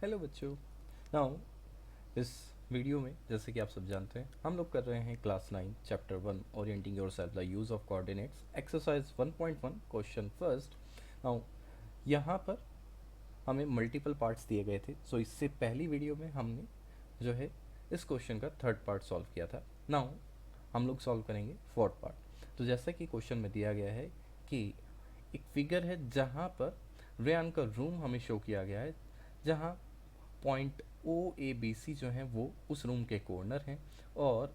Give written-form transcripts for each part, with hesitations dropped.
Hello बच्चों। Now इस video में जैसे कि आप सब जानते हैं हम लोग कर रहे हैं class 9 chapter 1 orienting yourself the use of coordinates exercise 1.1 question first. Now यहाँ पर हमें मल्टीपल पार्ट्स दिए गए थे, सो इससे पहली वीडियो में हमने जो है इस क्वेश्चन का थर्ड पार्ट सॉल्व किया था। नाउ हम लोग सॉल्व करेंगे फोर्थ पार्ट। तो जैसा कि क्वेश्चन में दिया गया है कि एक फिगर है जहाँ पर रेयान का रूम हमें शो किया गया है, जहाँ point O A B C जो हैं वो उस रूम के कॉर्नर हैं और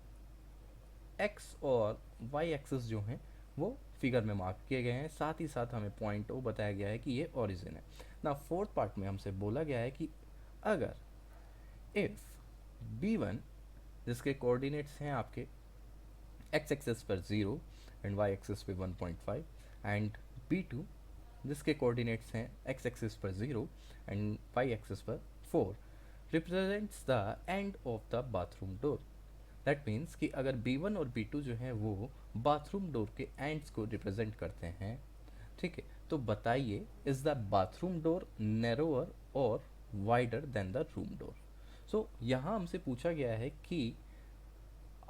एक्स और वाई एक्सिस जो हैं वो फिगर में मार्क किए गए हैं। साथ ही साथ हमें पॉइंट ओ बताया गया है कि ये ओरिजिन है ना। फोर्थ पार्ट में हमसे बोला गया है कि अगर इफ़ बी वन जिसके कोऑर्डिनेट्स हैं आपके एक्स एक्सिस पर 0 एंड वाई एक्सिस पे 1.5 एंड बी टू जिसके कोऑर्डिनेट्स हैं एक्स एक्सिस पर 0 एंड वाई एक्सिस पर 4 represents the end of the bathroom door. That means कि अगर B1 और B2 जो हैं वो बाथरूम डोर के एंड्स को रिप्रेजेंट करते हैं, ठीक है, तो बताइए is the bathroom door narrower और wider than the room door. So यहाँ हमसे पूछा गया है कि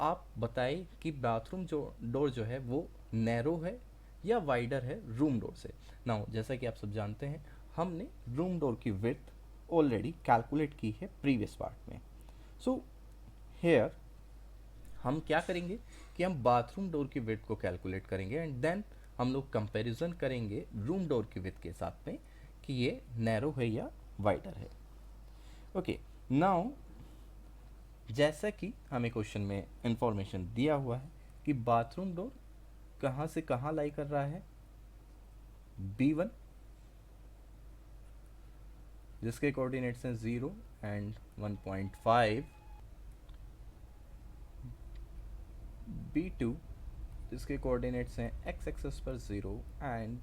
आप बताइए कि बाथरूम जो डोर जो है वो नैरो है या वाइडर है रूम डोर से। नाउ जैसा कि आप सब जानते हैं हमने रूम डोर की विड्थ ऑलरेडी कैलकुलेट की है प्रीवियस पार्ट में। सो हेयर हम क्या करेंगे कि हम बाथरूम डोर की विड्थ को कैलकुलेट करेंगे एंड देन हम लोग कंपैरिजन करेंगे रूम डोर की विड्थ के साथ में कि ये नैरो है या वाइडर है। ओके, नाउ जैसा कि हमें क्वेश्चन में इंफॉर्मेशन दिया हुआ है कि बाथरूम डोर कहाँ से कहाँ लाई कर रहा है, B1 जिसके कोऑर्डिनेट्स हैं 0 एंड 1.5, B2 जिसके कोऑर्डिनेट्स हैं x एक्सिस पर 0 एंड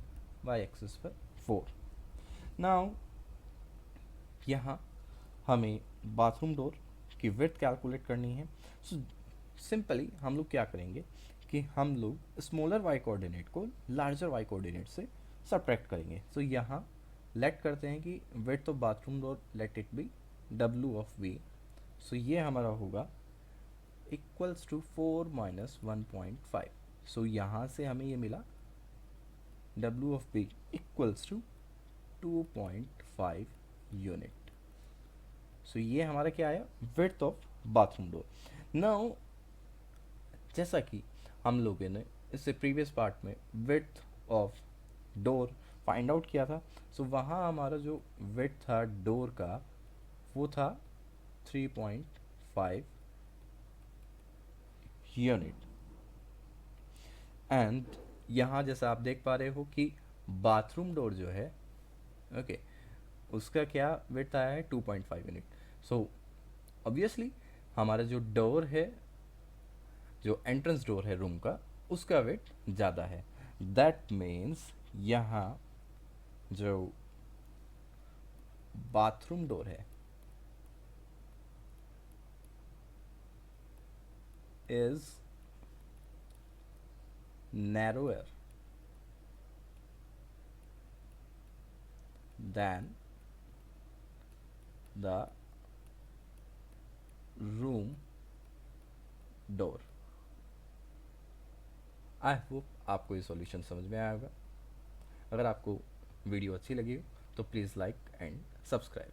y एक्सिस पर 4। नाउ यहाँ हमें बाथरूम डोर की विड्थ कैलकुलेट करनी है। सो सिंपली हम लोग क्या करेंगे कि हम लोग स्मॉलर y कोऑर्डिनेट को लार्जर y कोऑर्डिनेट से सब्ट्रैक्ट करेंगे। सो यहाँ लेट करते हैं कि width of bathroom door let it be W of V। सो ये हमारा होगा इक्वल्स टू 4 माइनस 1.5। सो यहाँ से हमें ये मिला W of B equals to 2.5 unit. So ये हमारा क्या आया, width of bathroom door. Now जैसा कि हम लोगों ने इससे प्रीवियस पार्ट में width of door find out किया था, सो वहाँ हमारा जो विड्थ था डोर का वो था 3.5 यूनिट। एंड यहाँ जैसा आप देख पा रहे हो कि बाथरूम डोर जो है ओके उसका क्या विड्थ आया है 2.5 यूनिट। सो ऑब्वियसली हमारा जो डोर है, जो एंट्रेंस डोर है रूम का, उसका वेट ज़्यादा है। दैट मीन्स यहाँ जो बाथरूम डोर है is narrower than the room door। I hope आपको ये सॉल्यूशन समझ में आया होगा। अगर आपको वीडियो अच्छी लगी हो तो प्लीज़ लाइक एंड सब्सक्राइब।